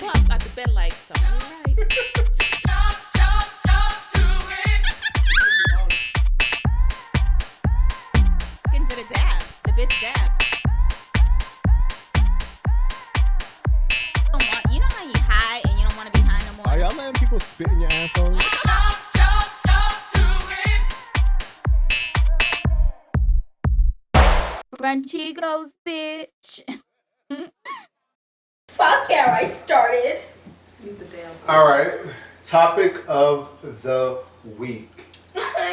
up out the bed like, something right. Into the dab. The bitch dab. You know how you high and you don't want to be high no more? Are y'all letting people spit in your assholes? Brunchigos, bitch. Fuck yeah, I started. Use a damn. All right. Topic of the week.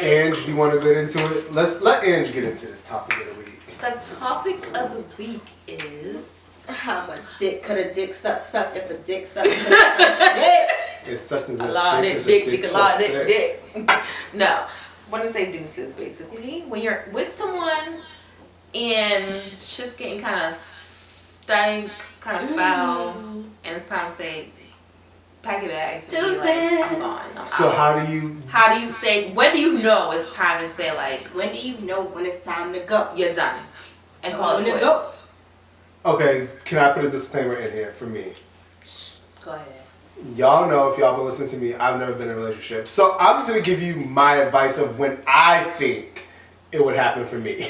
Ange, do you want to get into it? Let's let Ange get into this topic of the week. The topic of the week is how much dick could a dick suck if a dick sucks dick. It's such A lot of dick, a lot of dick. No, I want to say deuces basically. When you're with someone and shit's getting kind of stank, kind of foul, and it's time to say pack your bags and be like, I'm gone. I'm so out. how do you say, when do you know it's time to say, like, when do you know when it's time to go? You're done and call it go. quits? Okay, can I put a disclaimer in here for me? Go ahead. Y'all know, if y'all been listening to me, I've never been in a relationship. So I'm just going to give you my advice of when I think it would happen for me.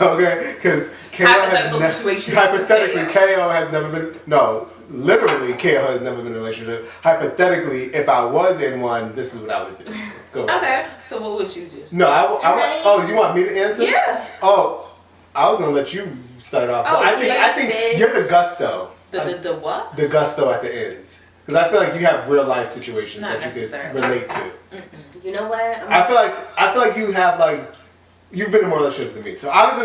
Okay? Because hypothetical situations. Hypothetically, KO has never been, no, literally, KO has never been in a relationship. Hypothetically, if I was in one, this is what I would do. Go ahead. Okay, so what would you do? No, oh, you want me to answer? Yeah. Oh, I was going to let you start it off. Oh, I think you're the gusto. The what? The gusto at the ends. Because I feel like you have real life situations Not that you can necessarily. relate to. You know what? I feel like you have you've been in more relationships than me. So I was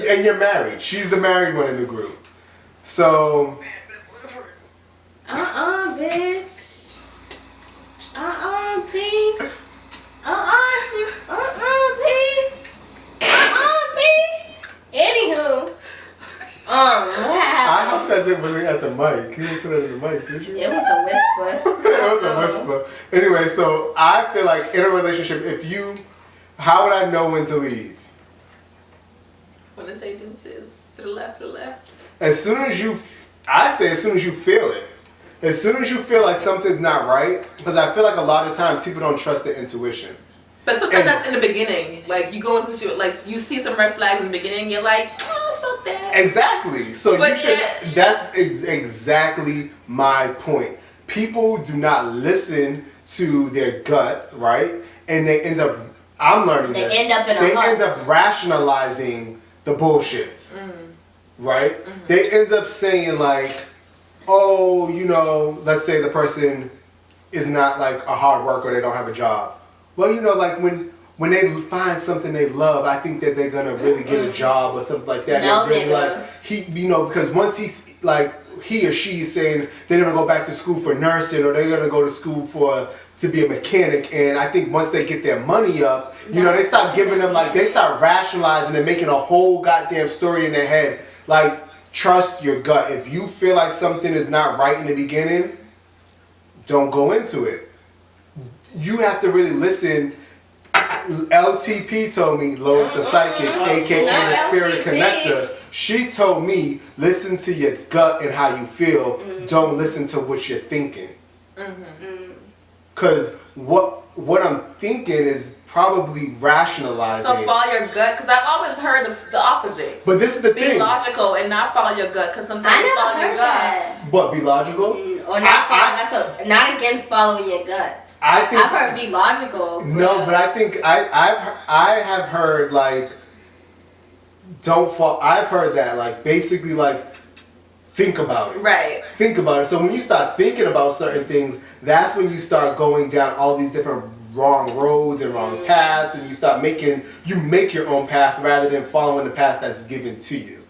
and you're married. She's the married one in the group. So Bitch. P. P. Anywho. I hope that didn't really at the mic. You didn't put it in the mic, did you? It was a whisper. It was a whisper. Anyway, so I feel like in a relationship, how would I know when to leave? When they say deuces, to the left. As soon as you feel it. As soon as you feel like something's not right, because I feel like a lot of times people don't trust their intuition. But sometimes that's in the beginning. Like, you go into shit, like, you see some red flags in the beginning, you're like, oh, fuck that. Exactly. So But you should. That's exactly my point. People do not listen to their gut, right? And they end up. I'm learning this. They end up in a They hole. end up rationalizing the bullshit, right? Mm-hmm. They end up saying like, oh, let's say the person is not like a hard worker, they don't have a job. Well, like when they find something they love, I think that they're gonna really get a job or something like that. No, They're really nigga. because once he or she is saying they're gonna go back to school for nursing or they're gonna go to school to be a mechanic, and I think once they get their money up, they start giving them they start rationalizing and making a whole goddamn story in their head. Like, trust your gut. If you feel like something is not right in the beginning, don't go into it. You have to really listen. LTP told me, Lois the Psychic, aka the Spirit Connector, she told me, listen to your gut and how you feel. Don't listen to what you're thinking. Because what I'm thinking is probably rationalizing. So follow your gut, because I've always heard the opposite. But this is the Be thing. logical and not follow your gut, because sometimes you follow your gut. That. But be logical? Or not against following your gut. I think I've heard be logical. No, but I think I have heard don't fall. I've heard that basically think about it. Right. Think about it. So when you start thinking about certain things, that's when you start going down all these different wrong roads and wrong paths, and you make your own path rather than following the path that's given to you.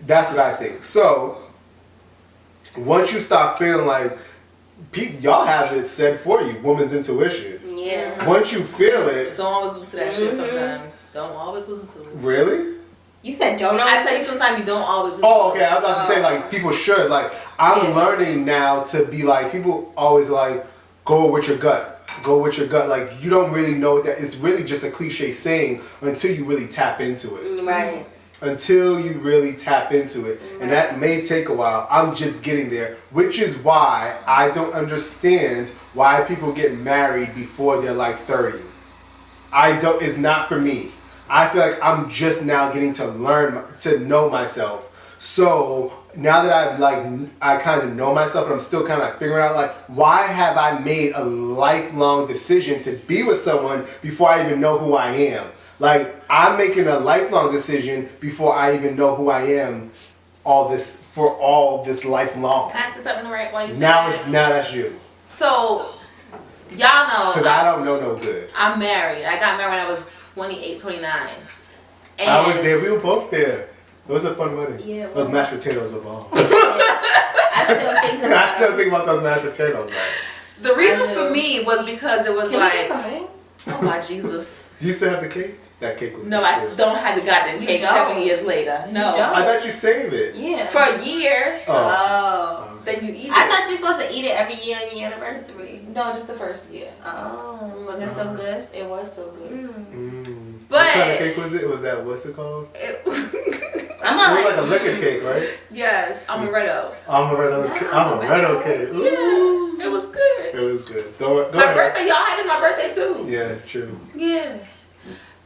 That's what I think. So once you start feeling like y'all have it said for you, woman's intuition. Yeah. Once you feel it. Don't always listen to that shit sometimes. Don't always listen to it. Really? You said don't. I said sometimes you don't always listen Oh, okay. I'm about to say people should. I'm learning now to be people always go with your gut. Go with your gut. You don't really know that it's really just a cliche saying until you really tap into it. Right. until you really tap into it. And that may take a while. I'm just getting there, which is why I don't understand why people get married before they're like 30. It's not for me. I feel like I'm just now getting to learn to know myself. So now that I kind of know myself and I'm still kind of figuring out like, why have I made a lifelong decision to be with someone before I even know who I am? Like, I'm making a lifelong decision before I even know who I am all this lifelong. Can I say something right while you say Now that? now that's you. So, y'all know. Because I don't know no good. I'm married. I got married when I was 28, 29. And I was there. We were both there. It was a fun wedding. Yeah, those mashed potatoes were bomb. I still think about I still think about those mashed potatoes. Like. The reason for me was because it was Can like, we get something? oh my Jesus. Do you still have the cake? That cake was No, good I too. don't have the goddamn cake 7 years later. No. You don't? I thought you saved it. Yeah. For a year, Oh. then you eat it. I thought you were supposed to eat it every year on your anniversary. No, just the first year. Oh. Was it so good? It was still good. What But kind of cake was it? Was that, what's it called? it I'm It was like a liquor cake, right? yes, amaretto. Amaretto cake. Ooh. Yeah, it was good. It was good. Go My ahead. birthday, y'all had it my birthday too. Yeah, it's true. Yeah.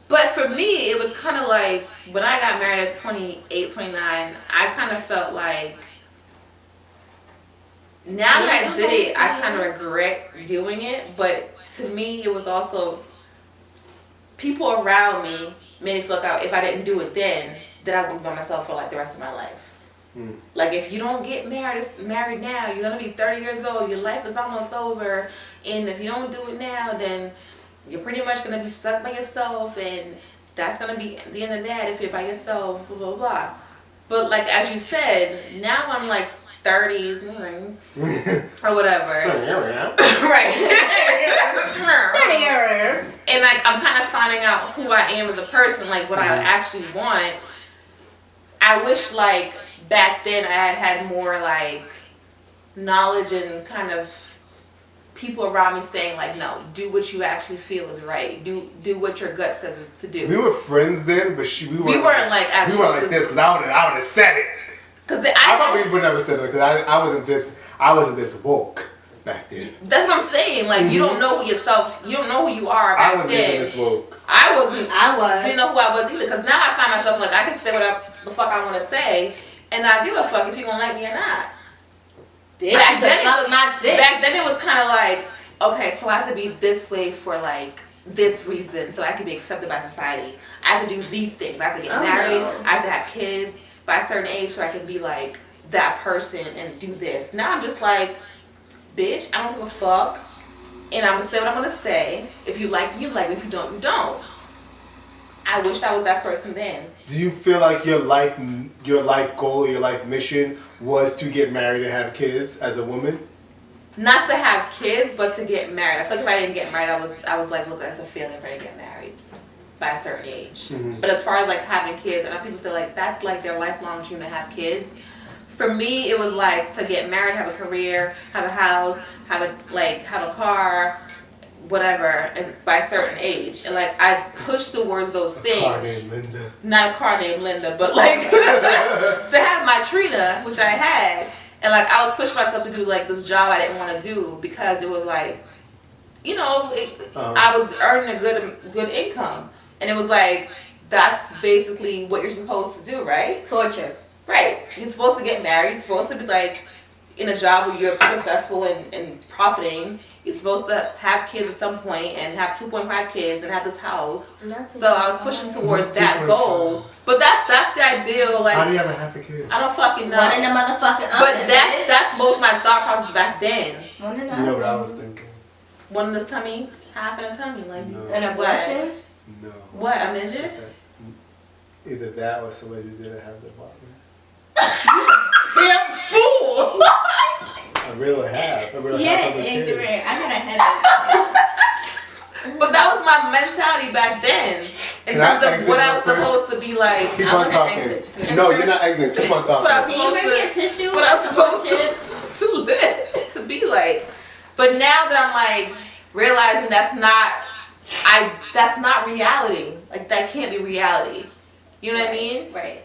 But for me, it was kind of like, when I got married at 28, 29, I kind of felt like, now that I did it, I kind of regret doing it. But to me, it was also, people around me made me feel like if I didn't do it then I was going to be by myself for like the rest of my life. Like, if you don't get married now, you're going to be 30 years old, your life is almost over, and if you don't do it now, then you're pretty much going to be stuck by yourself, and that's going to be the end of that if you're by yourself, blah, blah, blah. But, like, as you said, now I'm, like, 30, or whatever. Right. And, like, I'm kind of finding out who I am as a person, like, what I actually want. I wish, like, back then I had more, like, knowledge and kind of people around me saying, like, no, do what you actually feel is right. Do what your gut says is to do. We were friends then, but we weren't like as we weren't like this because I would have said it. Because I probably would never said it because I wasn't this woke back then. That's what I'm saying. Like, you don't know you don't know who you are back I wasn't then. even this woke. I wasn't. I was. Didn't know who I was either. Because now I find myself like I can say what the fuck I want to say, and I give a fuck if you're gonna like me or not. Bitch, back then it was kind of like, okay, so I have to be this way for like this reason, so I can be accepted by society. I have to do these things. I have to get married. No. I have to have kids by a certain age, so I can be like that person and do this. Now I'm just like, bitch, I don't give a fuck, and I'm gonna say what I'm gonna say. If you like me, you like me. If you don't, you don't. I wish I was that person then. Do you feel like your life goal, your life mission was to get married and have kids as a woman? Not to have kids, but to get married. I feel like if I didn't get married, I was like, look, as a failure if I didn't get married by a certain age. But as far as like having kids, and people say like that's like their lifelong dream to have kids. For me, it was like to get married, have a career, have a house, have a car, whatever, and by a certain age. And like I pushed towards those things. Car named Linda. Not a car named Linda, but like to have my Trina, which I had. And like I was pushing myself to do like this job I didn't want to do because it was like, you know, I was earning a good income, and it was like that's basically what you're supposed to do, right? Torture. Right. You're supposed to get married. You're supposed to be like in a job where you're successful and profiting. You're supposed to have kids at some point and have 2.5 kids and have this house. So I was pushing towards that goal. But that's the ideal. Like, how do you have a half a kid? I don't fucking know. One in the motherfucking oven. But that's most my thought process back then. One in the You know what I was thinking? One in this tummy, half in a tummy, like No. An abortion? No. what, a midget? What's that? Either that or somebody who didn't have the apartment. Damn fool! I really have. Yeah, half of a kid. ignorant. I got a headache. But that was my mentality back then. In Can I terms of exit what I real was quick? supposed to be like. Keep I on wanna talking. exit. No, you're not exiting. Keep on talking. But I was Can you supposed bring me a to. tissue? But I was Some more supposed to live, to be like. But now that I'm like realizing that's not reality. Like that can't be reality. You know what I mean? Right.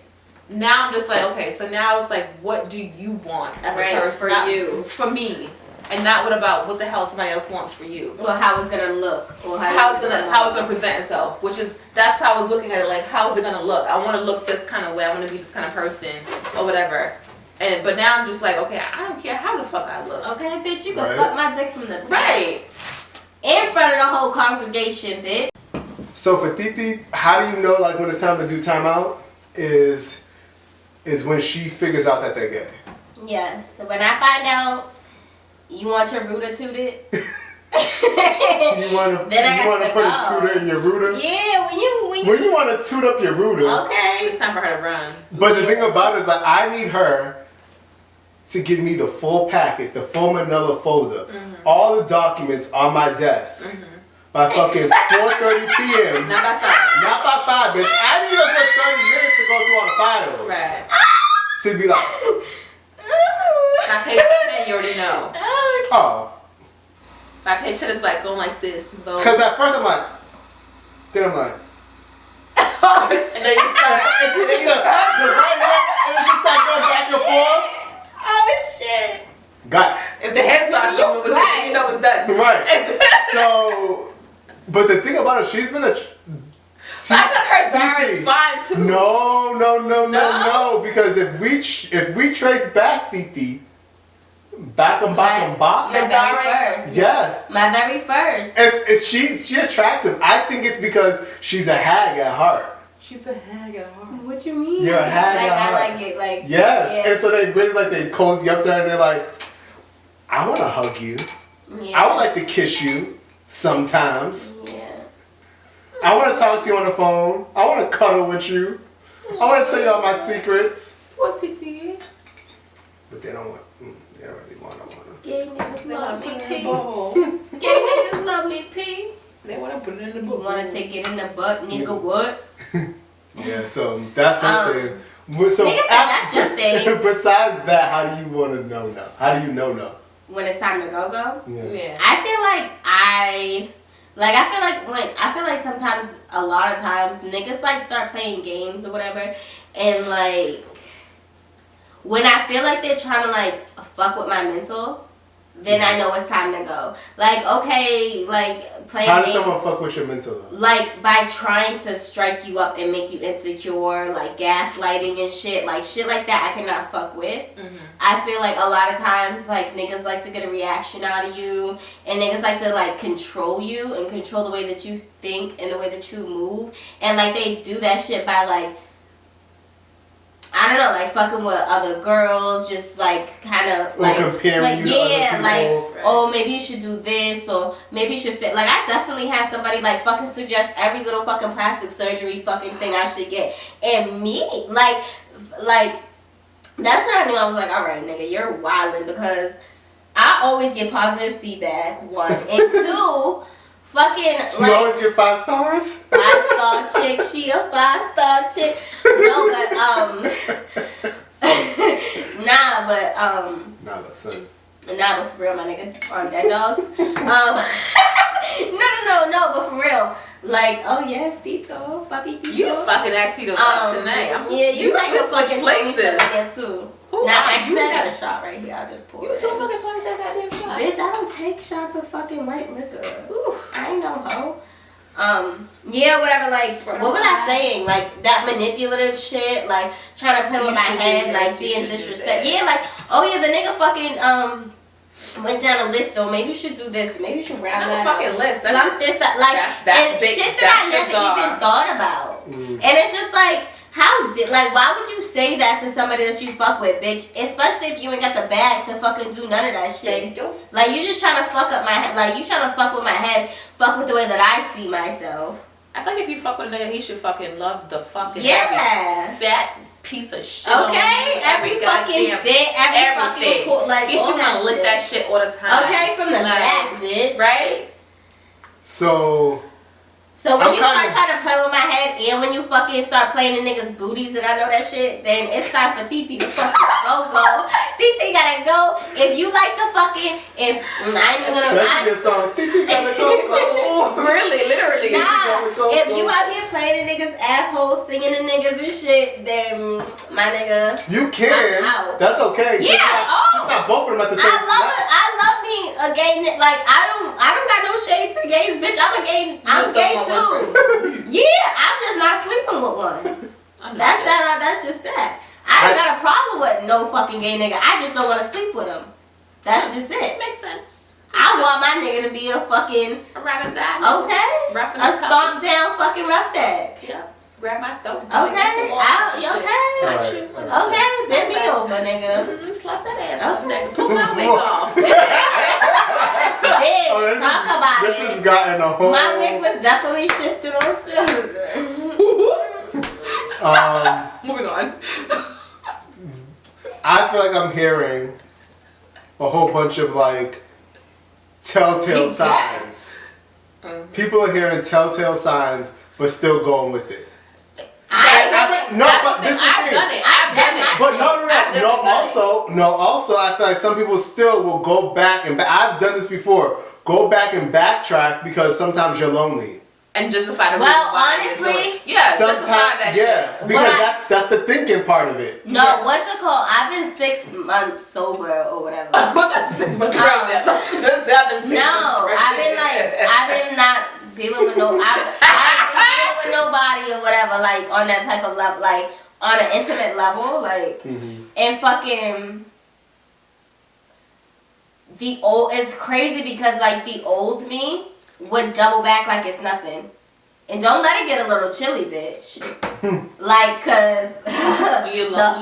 Now I'm just like, okay, so now it's like, what do you want as a person? For not, you. For me. And not what about what the hell somebody else wants for you. Well, how it's gonna look. Or how it's gonna present itself. Which is, that's how I was looking at it, like, how's it gonna look? I wanna look this kind of way, I wanna be this kind of person, or whatever. But now I'm just like, okay, I don't care how the fuck I look. Okay, bitch, you can suck my dick from the back. Right. In front of the whole congregation, bitch. So for Titi, how do you know like when it's time to do timeout? Is when she figures out that they're gay. Yes. So when I find out you want your rooter tooted. you wanna put a tutor in your rooter? Yeah, when you wanna toot up your rooter. Okay. It's time for her to run. But the thing about it is like I need her to give me the full packet, the full manila folder, all the documents on my desk by fucking 4:30 p.m. Not by 5. Not by 5, bitch. I need a good 30 minutes to go through all the files. Right. To be like, by page 10, you already know. oh. By page 10 is like going like this. Because at first I'm like, then I'm like, and then you start. and it's just like going back and forth. Oh shit. Got it. If the head starts to move, you know it's done. Right. So, but the thing about it, she's been a. I feel her diary is fine too. No. Because if we trace back Titi, back. My very first. Yes. My very first. She's attractive. I think it's because she's a hag at heart. She's a hag at heart. What you mean? You're a hag at heart. I like it, like. Yes. Yeah. And so they really they cozy up to her and they're like, I want to hug you. Yeah. I would like to kiss you sometimes. Yeah. I want to talk to you on the phone. I want to cuddle with you. I want to tell you all my secrets. What Titi? But they don't want. They don't really want to. Gay niggas love me, P. bowl. Gay niggas love me, P. They want to put it in the You book. wanna take it in the butt, nigga? What? Yeah. So that's her thing. So nigga said that's your thing. Besides that, how do you want to know now? How do you know now? When it's time to go. Yeah. I feel like sometimes, a lot of times, niggas like start playing games or whatever, and like when I feel like they're trying to like fuck with my mental, then I know it's time to go. Like, okay, like playing How does games, someone fuck with your mental though? like by trying to strike you up and make you insecure, like gaslighting and shit, like that I cannot fuck with. I feel like a lot of times like niggas like to get a reaction out of you, and niggas like to like control you and control the way that you think and the way that you move, and like they do that shit by like, I don't know, like fucking with other girls, just like kind of like comparing like, you to other people. like, oh, maybe you should do this, or maybe you should fit. Like, I definitely had somebody like fucking suggest every little fucking plastic surgery fucking thing I should get, and me like that's when I knew I was like, all right, nigga, you're wildin', because I always get positive feedback, 1, and 2. Fucking like, You always get 5 stars? 5-star chick, she a 5-star chick. No, but nah, but for real, my nigga, on dead dogs. No, but for real, like, oh yes, Tito, papi Tito. You fucking at Tito's up tonight. I'm so, yeah, you like so fucking places again too. Who now, are actually, you? I got a shot right here. I just poured. You so fucking playing that goddamn shot. Bitch, I don't take shots of fucking white liquor. Oof. I ain't no hoe. Yeah, whatever, like, what was I saying? Like, that manipulative shit, like, trying to play with my head, like, being disrespectful. Yeah, like, oh yeah, the nigga fucking, went down a list, though. Maybe you should do this. Maybe you should round Not that a fucking up. list. Like, this, that, like, that's and big, shit that I never shit's even thought about. And it's just like, like, why would you say that to somebody that you fuck with, bitch? Especially if you ain't got the bag to fucking do none of that shit. Like, you just trying to fuck up my head. Like, you trying to fuck with my head, fuck with the way that I see myself. I feel like if you fuck with a nigga, he should fucking love the fucking Yeah. fat piece of shit. Okay, every fucking day, everything. Fucking like, he should want to lick that shit all the time. Okay, from the back, bitch. Right? So, So when you start trying to play with my head and when you fucking start playing in niggas' booties and I know that shit, then it's time for Titi to fucking go. Titi gotta go. If you like to fucking, if I ain't even gonna. That should be a song. Titi gotta go. Really, literally. Nah, if you out here playing in niggas' assholes, singing in niggas and shit, then my nigga. You can. That's okay. Yeah. Just not both of them at the same time. I love me a gay nigga. Like I don't got no shade to gays, bitch. I'm gay too. Yeah, I'm just not sleeping with one. That's just that. I ain't got a problem with no fucking gay nigga. I just don't want to sleep with him. That's just it. Makes sense. I want my nigga to be a fucking rat-a-tat. Okay. A stomped down fucking roughneck. Yeah. Grab my throat. Okay. Got you. Okay. Bend me over, nigga. Slap that ass up, nigga. Pull my wig off. Bitch, talk about this it. This has gotten a whole. My wig was definitely shifted on silver. Moving on. I feel like I'm hearing a whole bunch of like telltale signs. People are hearing telltale signs, but still going with it. I've done it. But also, I feel like some people still will go back and I've done this before. Go back and backtrack because sometimes you're lonely. And justify the reason why honestly, sometimes, because that's the thinking part of it. No, yes. What's it called? I've been 6 months sober or whatever. But that's 6 months pregnant. I've been not dealing with no. I've been dealing with nobody or whatever, like on that type of level, like on an intimate level, like and fucking. It's crazy because like the old me would double back like it's nothing. And don't let it get a little chilly, bitch. Like, cause the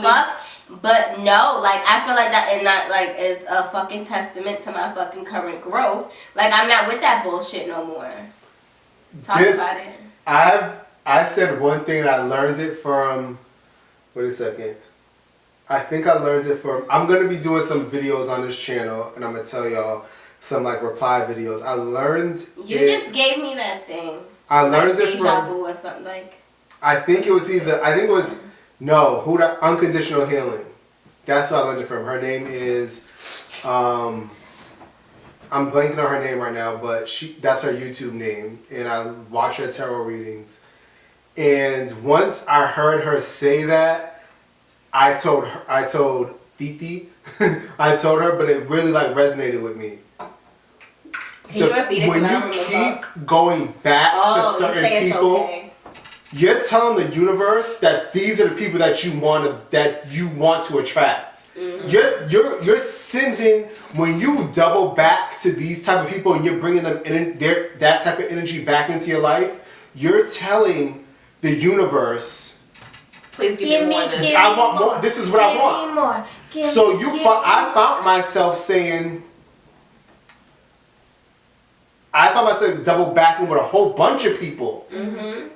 fuck. But no, like I feel like that and that like is a fucking testament to my fucking current growth. Like I'm not with that bullshit no more. Talk about it. I said one thing and I learned it from wait a second. I think I learned it from I'm gonna be doing some videos on this channel and I'm gonna tell y'all some like reply videos. I learned just gave me that thing. I learned like it deja from vu or something like. I think it was Unconditional Healing. That's what I learned it from. Her name is I'm blanking on her name right now, but that's her YouTube name and I watch her tarot readings. And once I heard her say that, I told Titi, I told her, but it really like resonated with me. Can you repeat it? When you keep going back to certain people, you're telling the universe that these are the people that you want to attract. Mm-hmm. You're sending when you double back to these type of people and you're bringing them in that type of energy back into your life. You're telling the universe. Please give me more. I want more. This is what I want. I found myself saying. I found myself double backing with a whole bunch of people. Mm-hmm.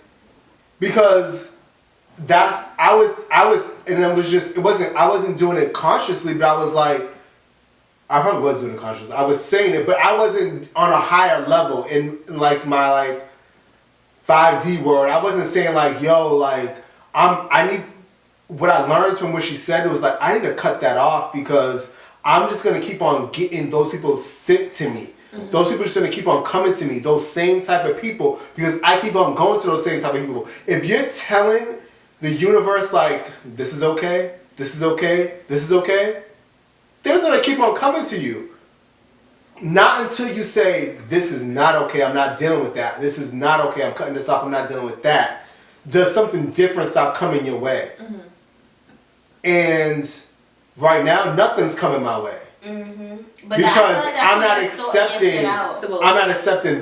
Because I wasn't doing it consciously, but I was like, I probably was doing it consciously. I was saying it, but I wasn't on a higher level in like my like 5D world. I wasn't saying like, yo, like I need what I learned from what she said. It was like I need to cut that off because I'm just gonna keep on getting those people sent to me. Mm-hmm. Those people are just gonna keep on coming to me. Those same type of people because I keep on going to those same type of people. If you're telling the universe like this is okay, this is okay, this is okay, they're just gonna keep on coming to you. Not until you say this is not okay. I'm not dealing with that. This is not okay. I'm cutting this off. I'm not dealing with that. Does something different start coming your way? Mm-hmm. And right now, nothing's coming my way. Mm-hmm. Because I'm not accepting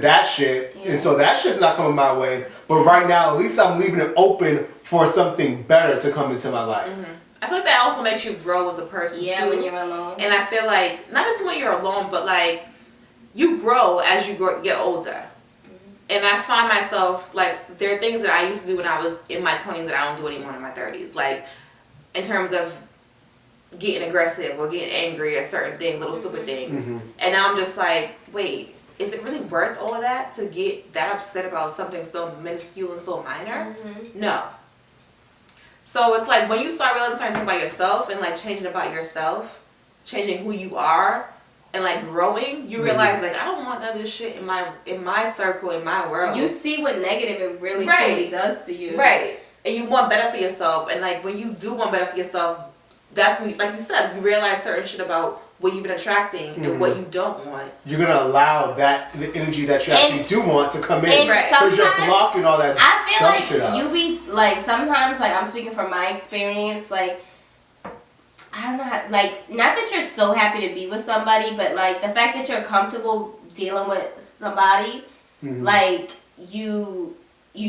that shit, and so that shit's not coming my way. But right now, at least I'm leaving it open for something better to come into my life. Mm-hmm. I feel like that also makes you grow as a person too. When you're alone. And I feel like not just when you're alone, but like you grow as you get older. Mm-hmm. And I find myself like there are things that I used to do when I was in my 20s that I don't do anymore in my 30s. Like in terms of getting aggressive or getting angry at certain things, little stupid things. Mm-hmm. And now I'm just like, wait, is it really worth all of that to get that upset about something so minuscule and so minor? No. So it's like when you start realizing certain things about yourself and like changing about yourself, changing who you are, and like growing, you realize like I don't want none of this shit in my circle, in my world. You see what negative it really truly does to you. Right. And you want better for yourself, and like when you do want better for yourself, that's when, like you said, you realize certain shit about what you've been attracting and what you don't want. You're gonna allow the energy that you actually do want to come in, because you're blocking all that dumb shit out. I feel like you be like sometimes, like I'm speaking from my experience, like I don't know how, like not that you're so happy to be with somebody, but like the fact that you're comfortable dealing with somebody, like you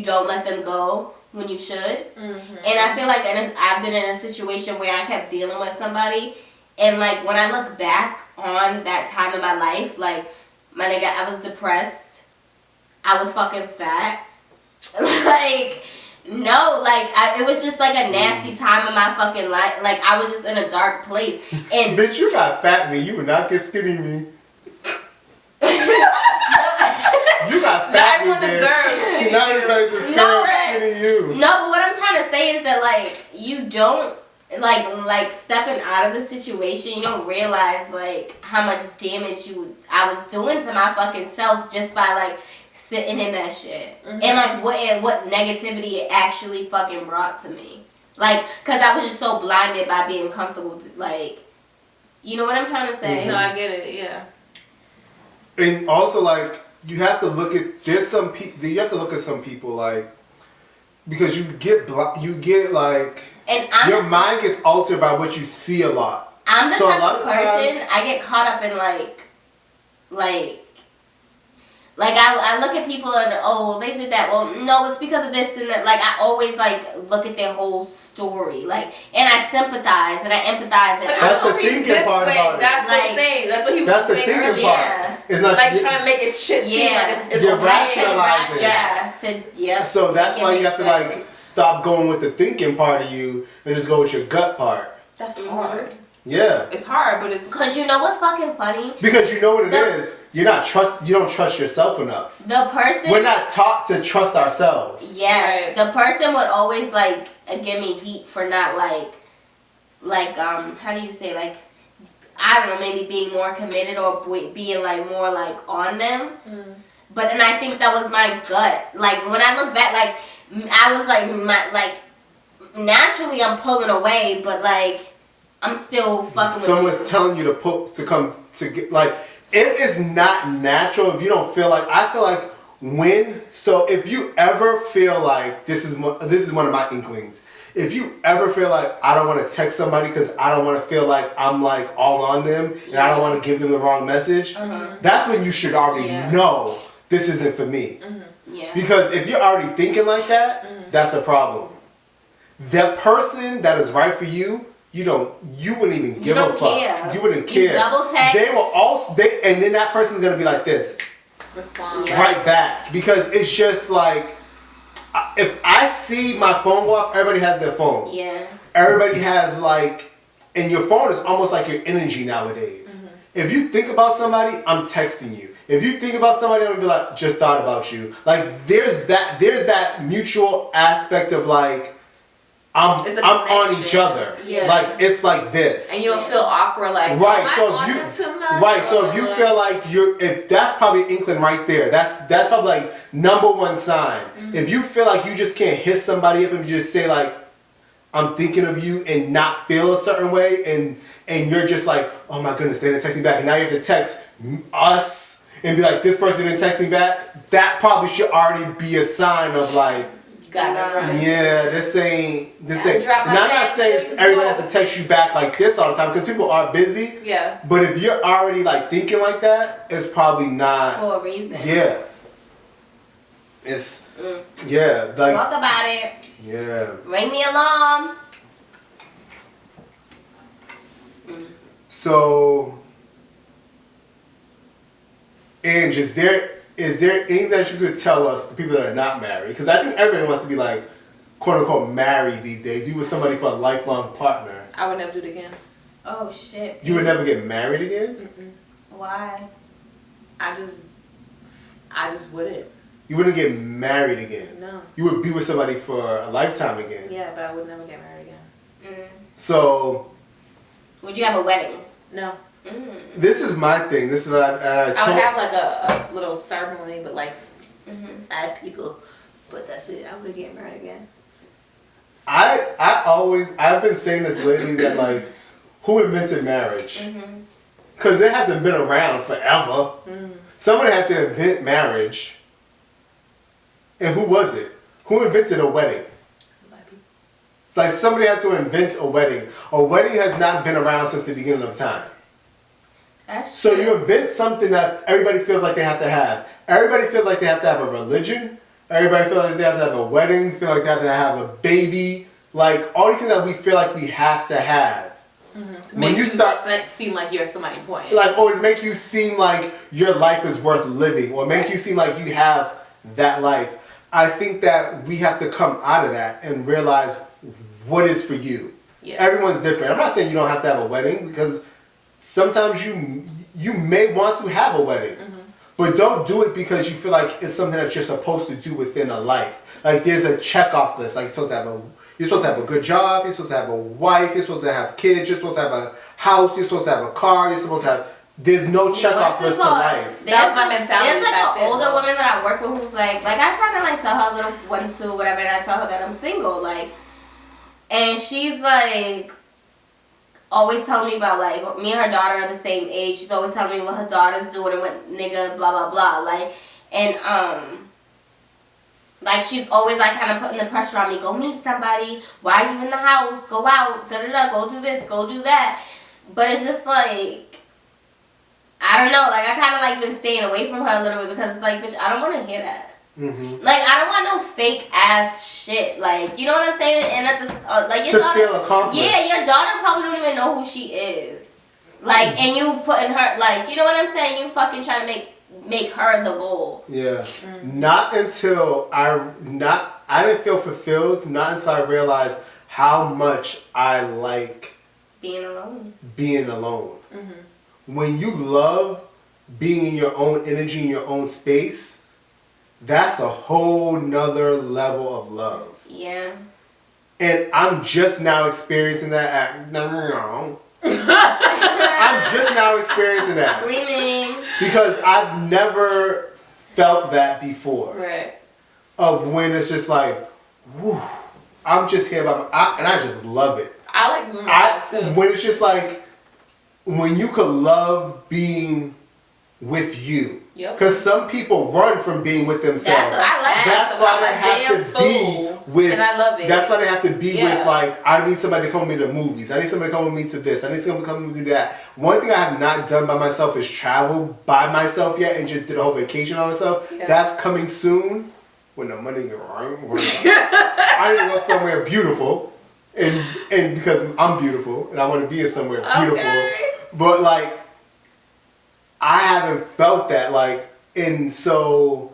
don't let them go when you should. And I feel like I've been in a situation where I kept dealing with somebody. And, like, when I look back on that time in my life, like, my nigga, I was depressed. I was fucking fat. Like, no, like, it was just, like, a nasty time in my fucking life. Like, I was just in a dark place. And bitch, you got fat me. You would not get skinny me. You got fat me, bitch. Not everybody deserves skinny you. No, but what I'm trying to say is that, like, you don't... Like stepping out of the situation, you don't realize like how much damage I was doing to my fucking self just by like sitting in that shit, and like what negativity it actually fucking brought to me, like cause I was just so blinded by being comfortable, like, you know what I'm trying to say? No, I get it, yeah. And also like you have to look at you have to look at some people like, because you get like. And your mind gets altered by what you see a lot. I'm the type of person, I get caught up in like I look at people and well they did that, well no it's because of this and that, like I always like look at their whole story, like, and I sympathize and I empathize and that's the thinking part about it. That's what I'm saying. That's what he was saying earlier. Yeah. It's not like trying to make it shit seem like it's you're rationalizing. Yeah. So that's why you have to like stop going with the thinking part of you and just go with your gut part. That's hard. Yeah. It's hard, but it's... Because you know what's fucking funny? Because you know what it is. You don't trust yourself enough. The person... We're not taught to trust ourselves. Yes. Right. The person would always, like, give me heat for not, how do you say, like, I don't know, maybe being more committed or being, like, more, like, on them. But, and I think that was my gut. Like, when I look back, like, I was, like, naturally I'm pulling away, but, like... I'm still fucking with someone's telling you to come to get, like, if it's not natural, if you don't feel like, I feel like so if you ever feel like, this is one of my inklings, if you ever feel like I don't want to text somebody because I don't want to feel like I'm like all on them and I don't want to give them the wrong message, that's when you should already know this isn't for me. Because if you're already thinking like that, that's a problem. The person that is right for you, you wouldn't even give a fuck. Care. You wouldn't care. You double text. They will also, and then that person's gonna be like this. Respond. Right back. Because it's just like, if I see my phone go off, everybody has their phone. Yeah. Everybody has like, and your phone is almost like your energy nowadays. If you think about somebody, I'm texting you. If you think about somebody, I'm gonna be like, just thought about you. Like there's that mutual aspect of like, I'm on each other. Yeah. Like it's like this. And you don't feel awkward like right. So if you feel like if that's probably an inkling right there. That's probably like number one sign. If you feel like you just can't hit somebody up and just say like, I'm thinking of you and not feel a certain way and you're just like, oh my goodness, they didn't text me back, and now you have to text us and be like, this person didn't text me back, that probably should already be a sign of like, yeah, this ain't. And I'm not saying everybody has to text you back like this all the time because people are busy. Yeah. But if you're already like thinking like that, it's probably not for a reason. Yeah. It's yeah. Like talk about it. Yeah. Ring the alarm. So, Ange, is there anything that you could tell us, the people that are not married? Because I think everybody wants to be like, quote unquote, married these days. Be with somebody for a lifelong partner. I would never do it again. Oh shit. You would never get married again? Why? I just I just wouldn't. You wouldn't get married again. No. You would be with somebody for a lifetime again. Yeah, but I would never get married again. So. Would you have a wedding? No. This is my thing. This is what I would have like a little ceremony, but like 5 people. But that's it. I wouldn't get married again. I've been saying this lately that like, who invented marriage? Because it hasn't been around forever. Somebody had to invent marriage. And who was it? Who invented a wedding? Like somebody had to invent a wedding. A wedding has not been around since the beginning of time. So you invent something that everybody feels like they have to have. Everybody feels like they have to have a religion. Everybody feels like they have to have a wedding. Feel like they have to have a baby. Like all these things that we feel like we have to have. When you start seem like you're somebody important. Like, or make you seem like your life is worth living, or make you seem like you have that life. I think that we have to come out of that and realize what is for you. Yeah. Everyone's different. I'm not saying you don't have to have a wedding, because sometimes you may want to have a wedding. But don't do it because you feel like it's something that you're supposed to do within a life. Like there's a check-off list. Like you're supposed to have a good job, you're supposed to have a wife, you're supposed to have kids, you're supposed to have a house, you're supposed to have a car, you're supposed to have... There's no check-off list to life. That was my mentality. There's like an older woman that I work with who's like I kind of like tell her little 1, 2, whatever, and I tell her that I'm single, like, and she's like always telling me about like me and her daughter are the same age. She's always telling me what her daughter's doing and what nigga blah blah blah, like, and like she's always like kind of putting the pressure on me. Go meet somebody. Why are you in the house? Go out. Da da da. Go do this. Go do that. But it's just like, I don't know. Like I kind of like been staying away from her a little bit because it's like, bitch, I don't want to hear that. Like I don't want no fake ass shit. Like, you know what I'm saying? And at this, like your daughter, feel accomplished. Yeah, your daughter probably don't even know who she is. Like, and you putting her, like, you know what I'm saying? You fucking trying to make her the goal. Yeah. Not until I didn't feel fulfilled. Not until I realized how much I like being alone. When you love being in your own energy, in your own space, that's a whole nother level of love. Yeah. And I'm just now experiencing that I'm just now experiencing that. Screaming. Because I've never felt that before. Right. Of when it's just like, whew, I'm just here and I just love it. I like myself too. When it's just like, when you could love being with you. Because some people run from being with themselves. That's why they have to be with. And I love it. That's why they have to be with, like, I need somebody to come with me to movies. I need somebody to come with me to this. I need somebody to come with me to that. One thing I have not done by myself is travel by myself yet and just did a whole vacation on myself. Yeah. That's coming soon. When the money gets right. I need to go somewhere beautiful. And because I'm beautiful and I want to be in somewhere beautiful. Okay. But like, I haven't felt that, like, and so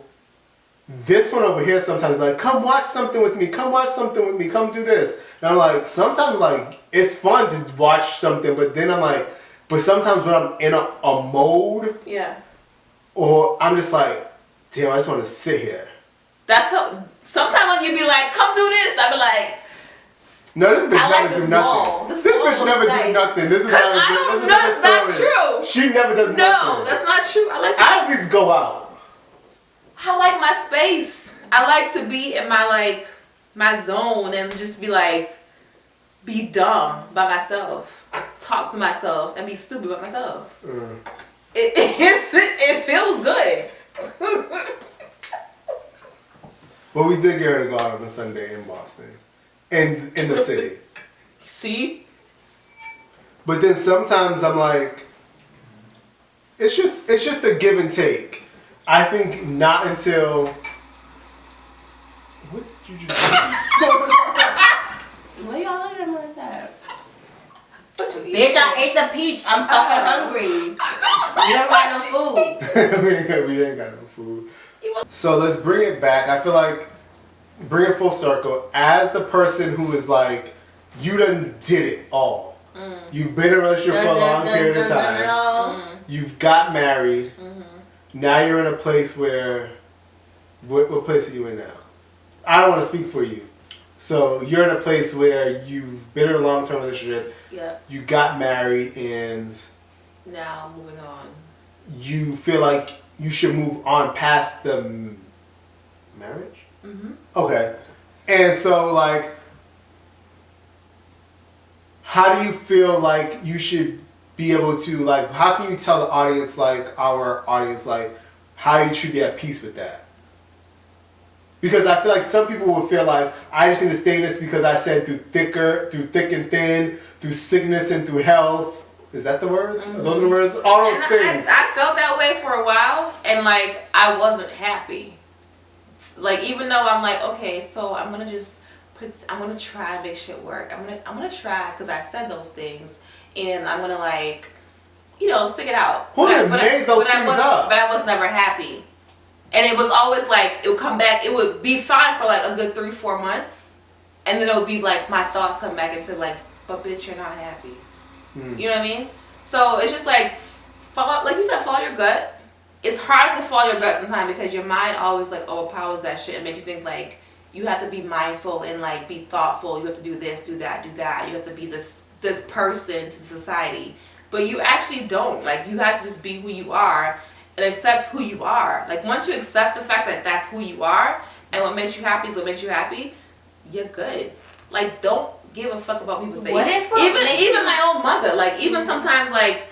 this one over here sometimes like, come watch something with me, come watch something with me, come do this. And I'm like, sometimes like, it's fun to watch something, but then I'm like, but sometimes when I'm in a mode, or I'm just like, damn, I just want to sit here. That's how, sometimes when you be like, come do this, I be like, no, this bitch never do nothing. This bitch never do nothing. This is that's not true. She never does nothing. No, that's not true. I at least go out. I like my space. I like to be in my zone and just be like, be dumb by myself, talk to myself, and be stupid by myself. It feels good. Well, we did get her to go out on a Sunday in Boston. In the city. See? But then sometimes I'm like, it's just a give and take. I think not until, what did you just do? Why y'all looking at me like that? Bitch, I ate the peach. I'm fucking hungry. We don't got no food. we ain't got no food. So let's bring it back. I feel like, bring it full circle. As the person who is like, you done did it all. You've been in a relationship for a long period of time. You've got married. now you're in a place where, what place are you in now? I don't want to speak for you. So you're in a place where you've been in a long-term relationship. Yeah. You got married, and now moving on. You feel like you should move on past the marriage? Mm-hmm. Okay. And so, like, how do you feel like you should be able to, like, how can you tell the audience, like, our audience, like, how you should be at peace with that? Because I feel like some people will feel like, I just need to stay in this because I said through thick and thin, through sickness and through health. Is that the words? Mm-hmm. Those are the words? All those things. I felt that way for a while, and, like, I wasn't happy. Like, even though I'm like, okay, so I'm gonna try and make shit work. I'm gonna try, because I said those things, and I'm gonna, like, you know, stick it out. Who made those things up? But I was never happy. And it was always like, it would come back, it would be fine for like a good 3-4 months, and then it would be like, my thoughts come back into like, but bitch, you're not happy. You know what I mean? So it's just like, like you said, follow your gut. It's hard to follow your gut sometimes because your mind always like overpowers that shit and makes you think like, you have to be mindful and like be thoughtful. You have to do this, do that, do that. You have to be this person to society. But you actually don't. Like, you have to just be who you are and accept who you are. Like, once you accept the fact that that's who you are and what makes you happy is what makes you happy, you're good. Like, don't give a fuck about people saying. What if even my own mother, like, even sometimes, like,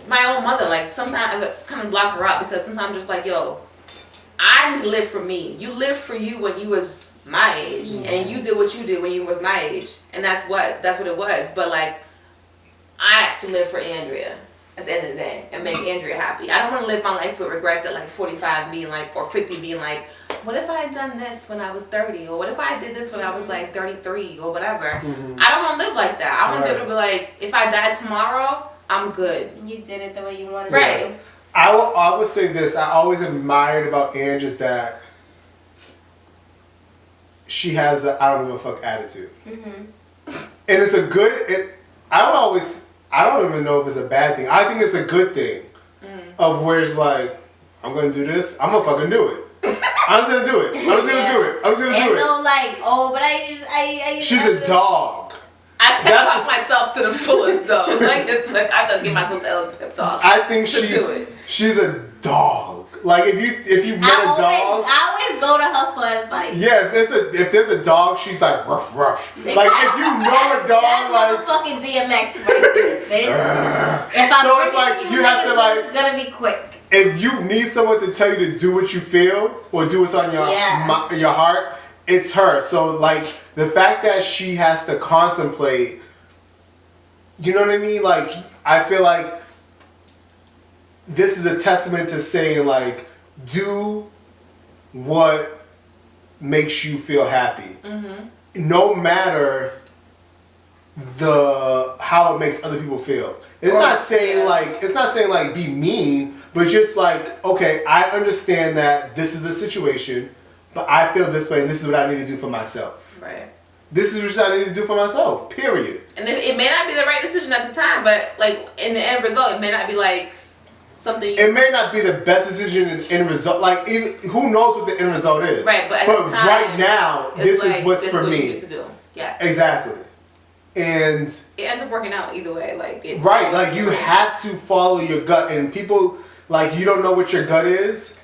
my own mother, like, sometimes I would kind of block her out because sometimes I'm just like, yo, I need to live for me. You lived for you when you was my age, and you did what you did when you was my age, and that's what it was. But like, I have to live for Andrea at the end of the day and make Andrea happy. I don't want to live my life with regrets at like 45 being like, or 50 being like, what if I had done this when I was 30, or what if I did this when I was like 33 or whatever. I don't want to live like that. I want to be able to be like, if I die tomorrow, I'm good. You did it the way you wanted right. to. I would say this. I always admired about Ange is that she has a I don't give a fuck attitude. And it's a good, I don't even know if it's a bad thing. I think it's a good thing. Of where it's like, I'm going to do this, I'm going to fucking do it. I'm just going to do it. I'm just going to do it. I'm just going to do it. And no like, oh, but I She's a dog. I pep talk myself to the fullest though. Like, it's like I could give myself the L's pep talk. I think she's a dog. Like if you met a dog, I always go to her for advice. Yeah, if there's a dog, she's like rough. Like if you know a dog, that's like fucking DMX right there, bitch. If I'm so it's like you have to like. It's gonna be quick. If you need someone to tell you to do what you feel or do what's on your heart, it's her. So like the fact that she has to contemplate, you know what I mean? Like I feel like this is a testament to saying like, do what makes you feel happy, no matter how it makes other people feel. It's not saying like be mean, but just like, okay, I understand that this is the situation, but I feel this way, and this is what I need to do for myself. Right. This is what I need to do for myself. Period. And it may not be the right decision at the time, but like in the end result, it may not be like something. It may not be the best decision in end result. Like even who knows what the end result is. Right, but at the time, right now, this like, is what's for me. You get to do. Yeah. Exactly. And it ends up working out either way. Like right, like you have to follow your gut, and people like you don't know what your gut is.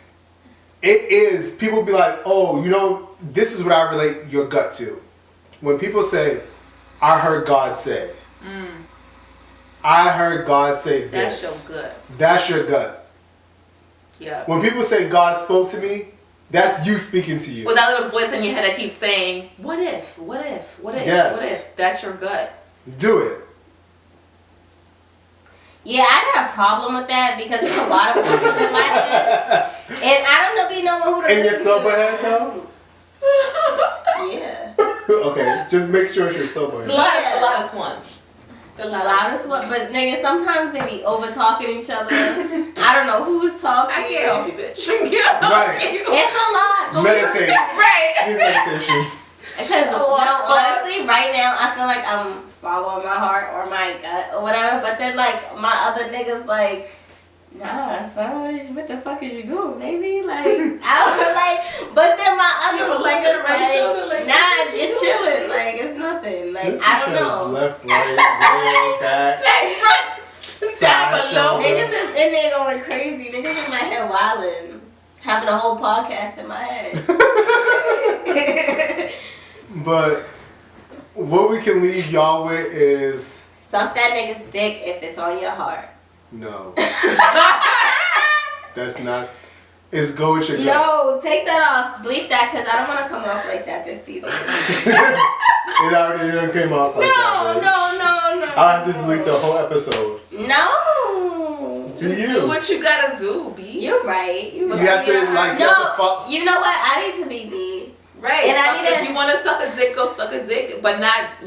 It is. People be like, oh, you know, this is what I relate your gut to. When people say, I heard God say. I heard God say this. That's your gut. That's your gut. Yeah. When people say God spoke to me, that's you speaking to you. With that little voice in your head that keeps saying, what if? What if? What if? Yes. What if? That's your gut. Do it. Yeah, I got a problem with that because there's a lot of voices in my head. And I don't know if you know who to in your sober head though? Yeah. Okay, just make sure it's your sober head. The loudest one. The loudest one, but nigga, sometimes they be over talking each other. I don't know who's talking. I can't help you, bitch. Right. It's a lot. Meditate. Right. It's meditation. Because honestly, right now I feel like I'm following my heart or my gut or whatever. But then like my other niggas like Nah, son, what the fuck is you doing, baby? Like, I was like, but then my other You like it right shoulder, like, nah, you're chilling. Like, it's nothing. Like, This I don't picture is know. left, right, back. Back, front, down below. Niggas is in there going crazy. Niggas in my head wildin'. Having a whole podcast in my head. But what we can leave y'all with is Suck that nigga's dick if it's on your heart. no. That's not. It's go with your gut. No, take that off. Bleep that because I don't want to come off like that this season. It already done came off like that. bitch. No. I'll have to delete the whole episode. No. Just You. do what you gotta do, B. You're right. You have to like. You have to fuck. You know what? I need to be me. Right. And I need if to- you want to suck a dick, go suck a dick, but not,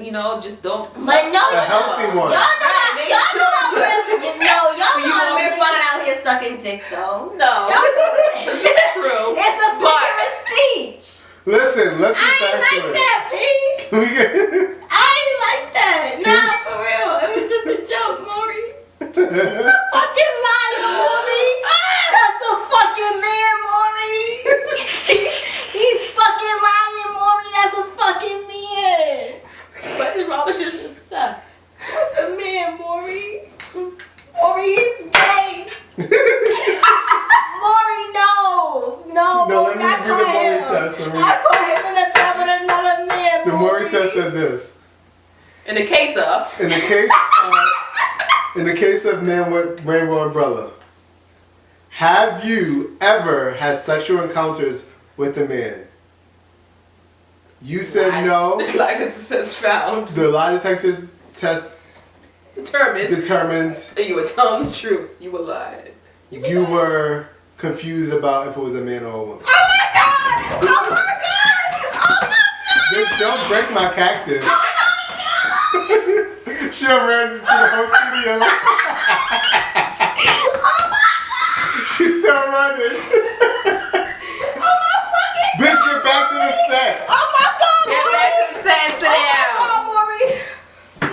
just don't. But no, A healthy one. Y'all know I'm really, y'all When you know I'm over here really not out here sucking dick though. No. Y'all know This is true. It's a figure of speech. Listen, let's I get back ain't to like it. that, P. We get. I ain't like that. Nah, for real. It was just a joke, Maury. Fucking liar, Maury. That's a fucking man, Maury. He's fucking lying, Maury. That's a fucking man. What is wrong with your sister? What's a man, Maury? Maury, he's gay. Maury, no. No, Maury, let me read the Maury test. I caught him in the top of another man, The Maury test said this. In the case of. In the case of men with rainbow umbrella, have you ever had sexual encounters with a man? You said no. Lie detector test found. The lie detector test determined And you were telling the truth. You were lying. you were confused about if it was a man or a woman. Oh my god! Oh my god! Oh my god! Bitch, don't break my cactus. Oh my god! She done ran through the whole studio. Oh my god! She's still running. Oh my fucking Bitch, get back to the set. Oh my god! Get back to the set and sit down. Oh Maury!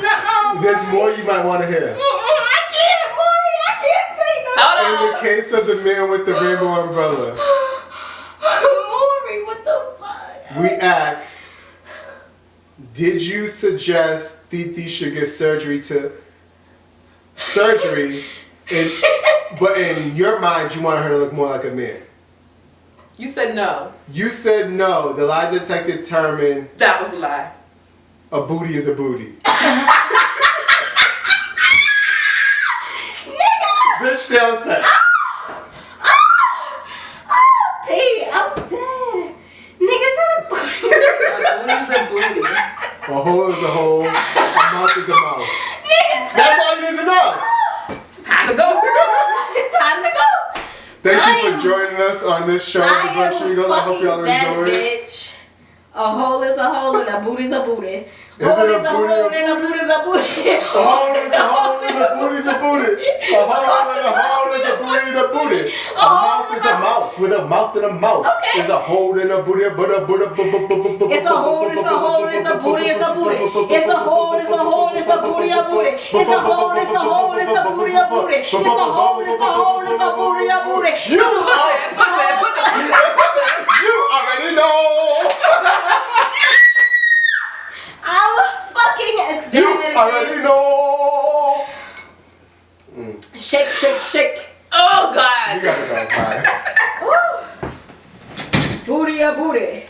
No. There's more you might want to hear. I can't, Maury! I can't take no. Hold In on. the case of the man with the rainbow umbrella, Maury, what the fuck? we asked, did you suggest Titi should get surgery, but in your mind you wanted her to look more like a man? You said no. You said no. The lie detector determined That was a lie. a booty is a booty. Bitch, stay on set. P, I'm dead. Niggas in a A booty's a booty. A hole is a hole. A mouth is a mouth. Niggas. That's all you need to know. Time to go. Time to go. Thank you for joining us on this show, The I am Brunchigos. I hope y'all fucking that enjoyed it. bitch. A hole is a hole and a booty's a booty. Is Hole it is a a booty? hole and a booty's a booty. A hole is a hole and a booty's a booty. A hole and a hole is a booty and a booty. A mouth is a mouth with a mouth and a mouth. Okay. It's a hole and a booty, but a booty. It's a hole, it's a hole, it's a booty, it's a booty. It's a hole, it's a hole, it's a booty, a booty. It's a hole, it's a hole, it's a booty, a booty. It's a hole, it's a hole, it's a booty, a booty. You Pussy. You already know. I'm fucking dead. You already know. Shake, shake, shake. Oh, God. You gotta go. Bye. Booty, a booty.